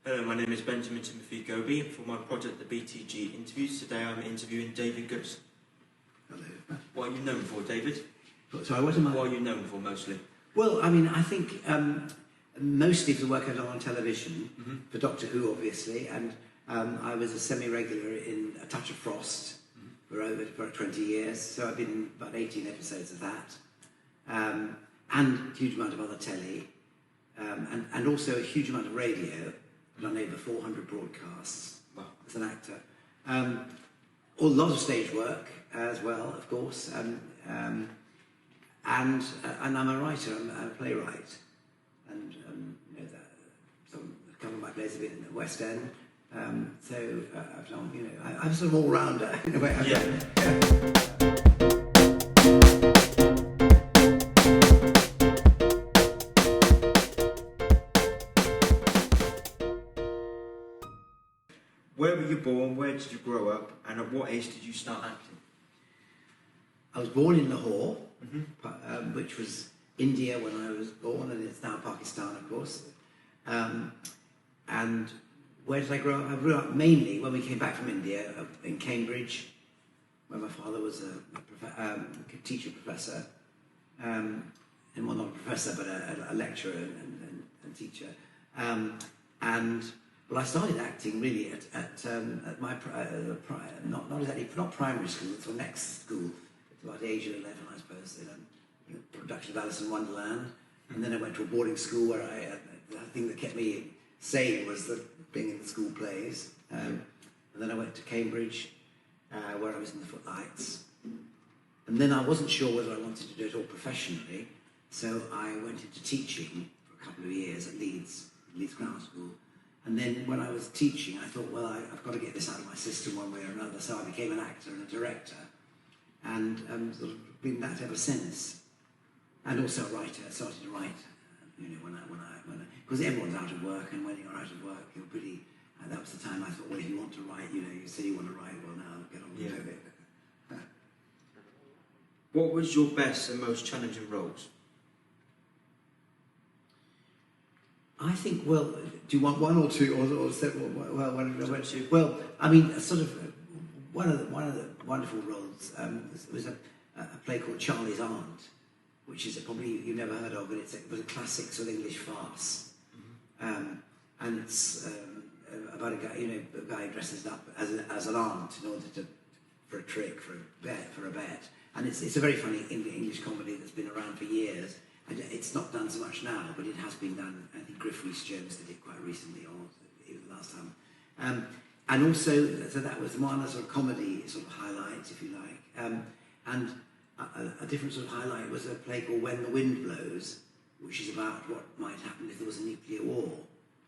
Hello, my name is Benjamin Timothy Goby, and for my project, the BTG Interviews, today I'm interviewing David Gooderson. Hello. What are you known for, David? Sorry, what am I? What are you known for, mostly? Well, I mean, I think mostly for the work I've done on television, for Doctor Who, obviously, and I was a semi-regular in A Touch of Frost for over 20 years, so I've been in about 18 episodes of that, and a huge amount of other telly, and also a huge amount of radio. I've done over 400 broadcasts as an actor. A lot of stage work as well, of course, and I'm a writer. I'm a playwright, and you know, a couple of my plays have been in the West End. So I've done, you know, I'm sort of all rounder in a way. Where were you born, where did you grow up, and at what age did you start acting? I was born in Lahore, which was India when I was born, and it's now Pakistan, of course. And where did I grow up? I grew up mainly when we came back from India in Cambridge, where my father was a teacher professor, and well, not a professor, but a lecturer and teacher. Well, I started acting really at my not exactly not primary school. It's the next school. It's about the age of 11, I suppose. In a production of Alice in Wonderland, and then I went to a boarding school where the thing that kept me sane was being in the school plays. And then I went to Cambridge, where I was in the Footlights. And then I wasn't sure whether I wanted to do it all professionally, so I went into teaching for a couple of years at Leeds Grammar School. And then when I was teaching, I thought, well, I've got to get this out of my system one way or another. So I became an actor and a director, and sort of been that ever since. And also a writer. I started to write, you know, when I because everyone's out of work, and when you're out of work, you're pretty. That was the time I thought, well, if you want to write, you know, you say you want to write, well, now get on with it. What was your best and most challenging roles? I think, well, do you want one or two, or well, I mean, sort of one of the wonderful roles was a play called Charlie's Aunt, which is probably you've never heard of, but it was a classic sort of English farce, and it's about a guy, you know, a guy dresses up as an aunt in order for a trick, for a bet, and it's a very funny English comedy that's been around for years. It's not done so much now, but it has been done. I think Griff Rhys-Jones did it quite recently, or even last time. And also, so that was one sort of comedy sort of highlight, if you like. And a different sort of highlight was a play called When the Wind Blows, which is about what might happen if there was a nuclear war,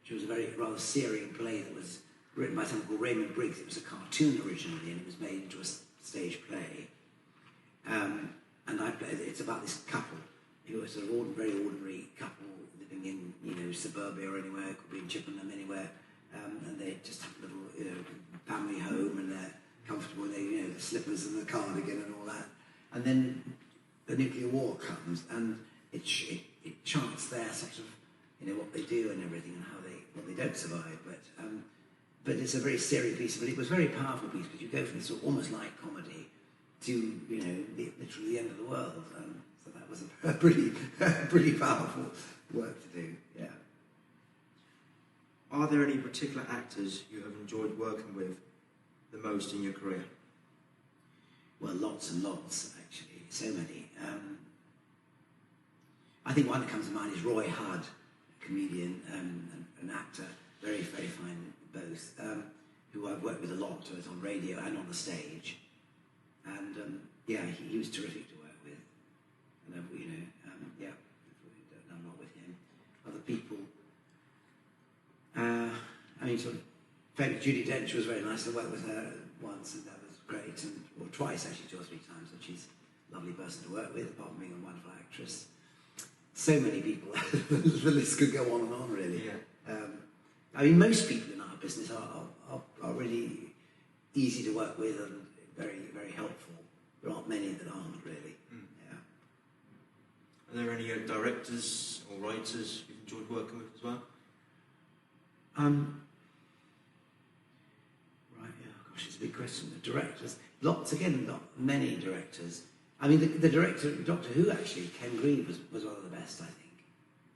which was a very rather searing play that was written by someone called Raymond Briggs. It was a cartoon originally, and it was made into a stage play. And it's about this couple who are sort of very ordinary couple living in, you know, suburbia or anywhere, could be in Chippenham, anywhere, and they just have a little, you know, family home, and they're comfortable, they, you know, the slippers and the cardigan and all that. And then the nuclear war comes, and it charts their sort of, you know, what they do and everything, and how they don't survive. But it's a very serious piece, but it was a very powerful piece, because you go from this sort of almost light comedy to, you know, literally the end of the world. So that was a pretty powerful work to do, yeah. Are there any particular actors you have enjoyed working with the most in your career? Well, lots and lots, actually, so many. I think one that comes to mind is Roy Hudd, a comedian and an actor, very, very fine both, who I've worked with a lot, both on radio and on the stage. And yeah, he was terrific to work with. And you know, yeah, I've done a lot with him. Other people, I mean, sort of, favorite Judi Dench was very nice. I worked with her once, and that was great, or twice actually, 2 or 3 times. And she's a lovely person to work with, apart from being a wonderful actress. So many people, the list could go on and on, really. Yeah. I mean, most people in our business are really easy to work with and very, very helpful. There aren't many that aren't, really. Yeah. Are there any directors or writers you've enjoyed working with as well? It's a big question. The directors, not many directors. I mean, the director of Doctor Who, actually, Ken Grieve, was one of the best, I think.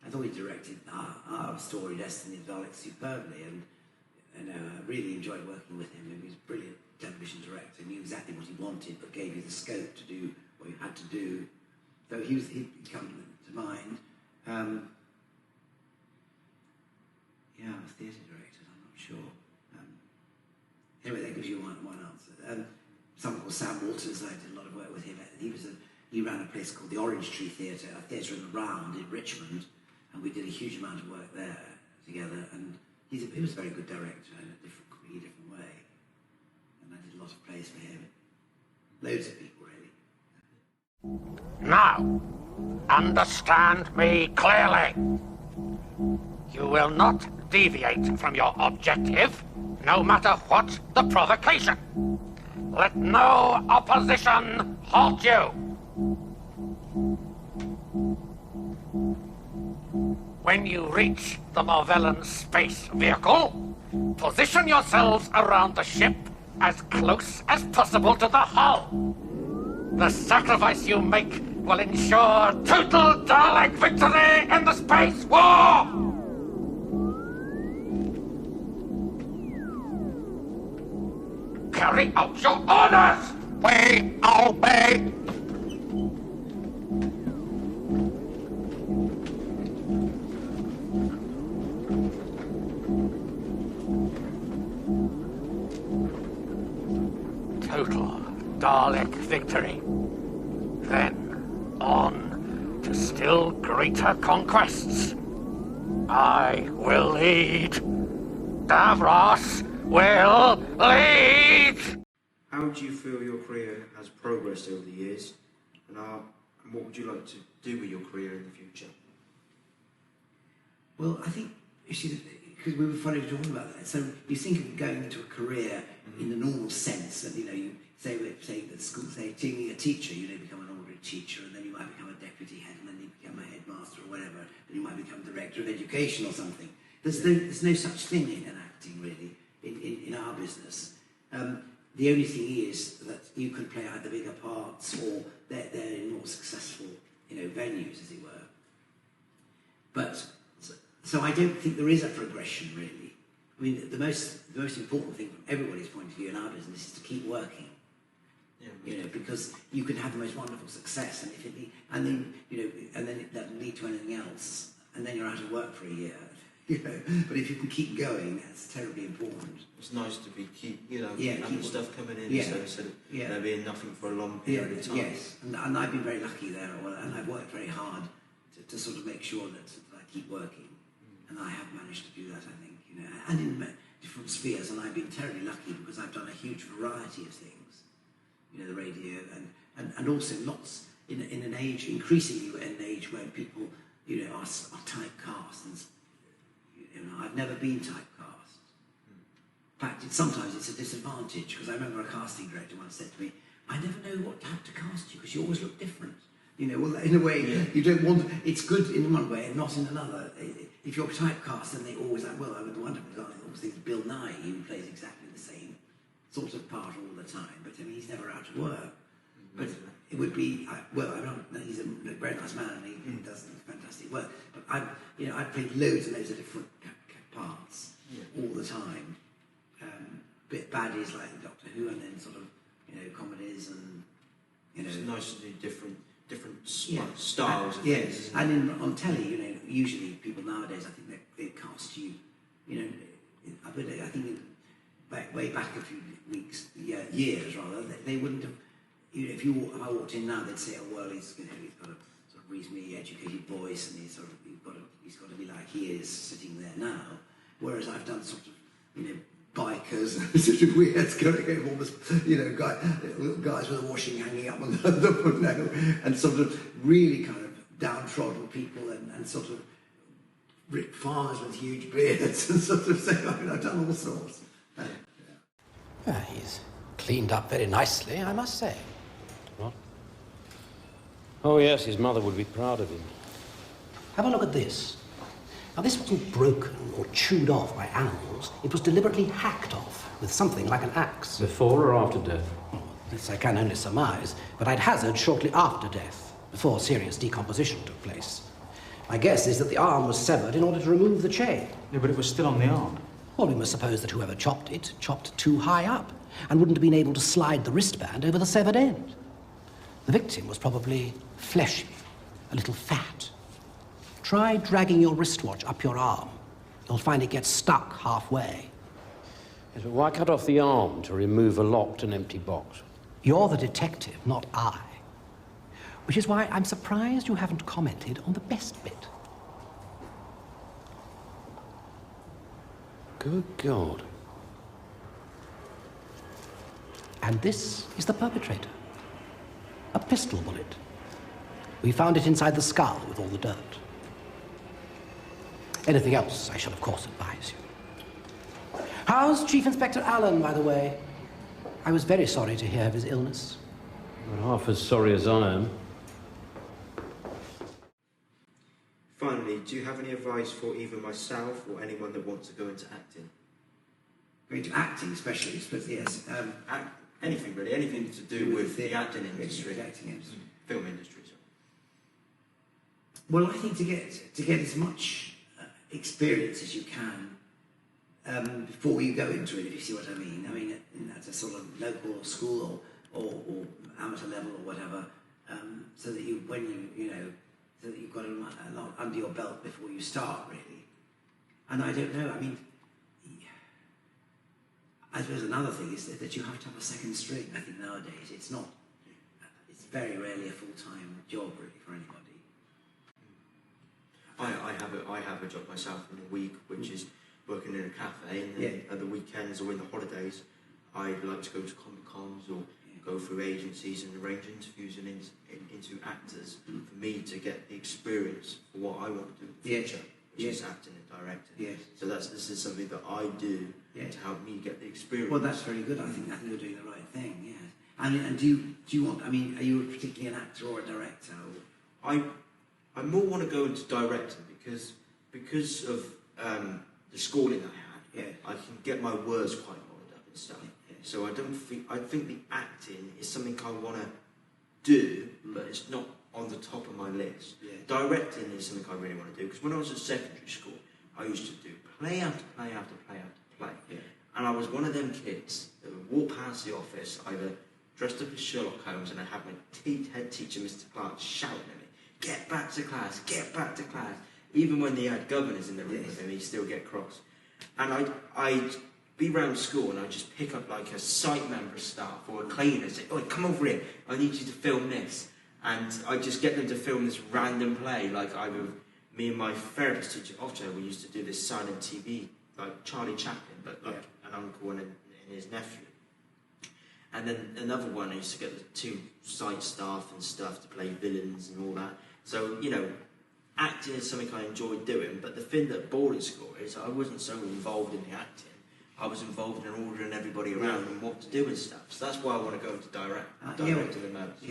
I thought he directed our story, Destiny of Daleks, superbly, and I really enjoyed working with him. He was a brilliant television director, knew exactly what he wanted, but gave you the scope to do what you had to do. So he'd come to mind. Theatre directors, I'm not sure. Anyway, that gives you one answer. Someone called Sam Walters, I did a lot of work with him. He ran a place called the Orange Tree Theatre, a theatre in the Round in Richmond, and we did a huge amount of work there together. And he was a very good director in a completely different way. And I did a lot of plays for him. Loads of people, really. Now, understand me clearly. You will not deviate from your objective, no matter what the provocation. Let no opposition halt you. When you reach the Marvellan space vehicle, position yourselves around the ship as close as possible to the hull. The sacrifice you make will ensure total Dalek victory in the space war! Carry out your orders! We obey! Total Dalek victory. Then on to still greater conquests. I will lead. Davros will lead! How do you feel your career has progressed over the years? And what would you like to do with your career in the future? Well, I think, because we were funny talking about that, so you think of going into a career in the normal sense, and you say at school, being a teacher, you become an ordinary teacher, and then you might become a deputy head, and then you become a headmaster or whatever, and you might become director of education or something. There's no such thing in acting, really, in our business. The only thing is that you can play either bigger parts or they're in more successful, venues, as it were. But so I don't think there is a progression, really. I mean, the most important thing from everybody's point of view in our business is to keep working. Yeah, because you can have the most wonderful success, and then it doesn't lead to anything else, and then you're out of work for a year. But if you can keep going, that's terribly important. It's nice to keep having stuff coming in, so instead of there being nothing for a long period of time. Yes, and I've been very lucky there, and I've worked very hard to sort of make sure that I keep working, and I have managed to do that, I think, and in different spheres, and I've been terribly lucky because I've done a huge variety of things, the radio, and also lots in an age, increasingly an age where people, are typecast, and I've never been typecast. In fact, sometimes it's a disadvantage, because I remember a casting director once said to me, I never know what type to cast you, because you always look different. Well, in a way, you don't want, it's good in one way and not in another. If you're typecast, then they always like, well, I would wonder, because I always think Bill Nye, he plays exactly the same sort of part all the time, but he's never out of work. But it would be, he's a very nice man, and he does fantastic work. But I've played loads and loads of different parts all the time. Bit baddies like Doctor Who, and then sort of, comedies, and it's nice to do different styles. And, yes, and on telly, usually people nowadays, I think they cast you, I think way back a few years rather, they wouldn't have. If I walked in now, they'd say, "Oh well, he's got a sort of reasonably educated voice, and he's got to be like he is sitting there now." Whereas I've done sort of, bikers, sort of weird, going almost, guys with a washing hanging up on and sort of really kind of downtrodden people, and sort of farmers with huge beards, and sort of saying, I've done all sorts. He's cleaned up very nicely, I must say. What? Oh, yes, his mother would be proud of him. Have a look at this. Now, this wasn't broken or chewed off by animals. It was deliberately hacked off with something like an axe. Before or after death? Well, this I can only surmise, but I'd hazard shortly after death, before serious decomposition took place. My guess is that the arm was severed in order to remove the chain. Yeah, but it was still on the arm. Well, we must suppose that whoever chopped it chopped too high up and wouldn't have been able to slide the wristband over the severed end. The victim was probably fleshy, a little fat. Try dragging your wristwatch up your arm. You'll find it gets stuck halfway. Yes, but why cut off the arm to remove a locked and empty box? You're the detective, not I. Which is why I'm surprised you haven't commented on the best bit. Good God. And this is the perpetrator. A pistol bullet. We found it inside the skull with all the dirt. Anything else, I shall of course advise you. How's Chief Inspector Allen, by the way? I was very sorry to hear of his illness. Not half as sorry as I am. Finally, do you have any advice for either myself or anyone that wants to go into acting? Go into acting, especially, but yes. Anything really, anything to do with the acting industry, film industry. Sorry. Well, I think to get as much experience as you can before you go into it, if you see what I mean. I mean, at a sort of local school or amateur level or whatever, so that you, when so that you've got a lot under your belt before you start, really. And I don't know, I mean, I suppose another thing is that you have to have a second string. I think nowadays it's very rarely a full-time job really for anybody. I have a job myself in the week, which is working in a cafe, and then at the weekends or in the holidays, I like to go to Comic Cons or go through agencies and arrange interviews and into actors for me to get the experience for what I want to do in the future, which is acting and directing. Yes. So this is something that I do to help me get the experience. Well, that's very good. I think you're doing the right thing. Yes. And do you want? I mean, are you particularly an actor or a director? Or? I more want to go into directing because of the schooling I had. I can get my words quite rolled up and stuff. So I think the acting is something I want to do, but it's not on the top of my list. Directing is something I really want to do, because when I was at secondary school, I used to do play after play after play after play. And I was one of them kids that would walk past the office, either dressed up as Sherlock Holmes, and I'd have my head teacher, Mr. Clark, shouting at me, "Get back to class, get back to class." Even when they had governors in the room with him, he'd still get cross. And I'd be round school and I'd just pick up like a site member of staff or a cleaner and say, "Oh, come over here, I need you to film this." And I'd just get them to film this random play, like me and my therapist teacher, Otto, we used to do this silent TV, like Charlie Chaplin, but like an uncle and his nephew. And then another one, I used to get the two site staff and stuff to play villains and all that. So, acting is something I enjoyed doing, but the thing that boarding school is I wasn't so involved in the acting. I was involved in ordering everybody around and what to do and stuff. So that's why I want to go into directing the most.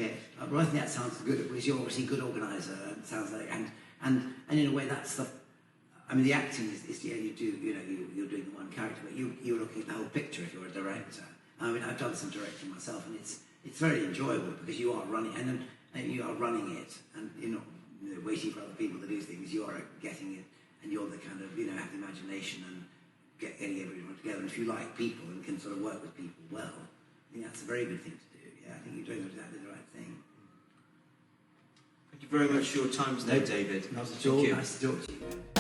Well, I think that sounds good, because you're obviously a good organiser, it sounds like, and in a way that's the, I mean, the acting is you do, you're doing the one character, but you're looking at the whole picture if you're a director. I mean, I've done some directing myself, and it's very enjoyable, because you are running, and you are running it, and you're not waiting for other people to do things. You are getting it, and you're the kind of, have the imagination and getting everyone together. And if you like people and can sort of work with people well, I think that's a very good thing to do. Yeah, I think you're doing exactly the right thing. Thank you very much for your time today, David. Nice to talk to you.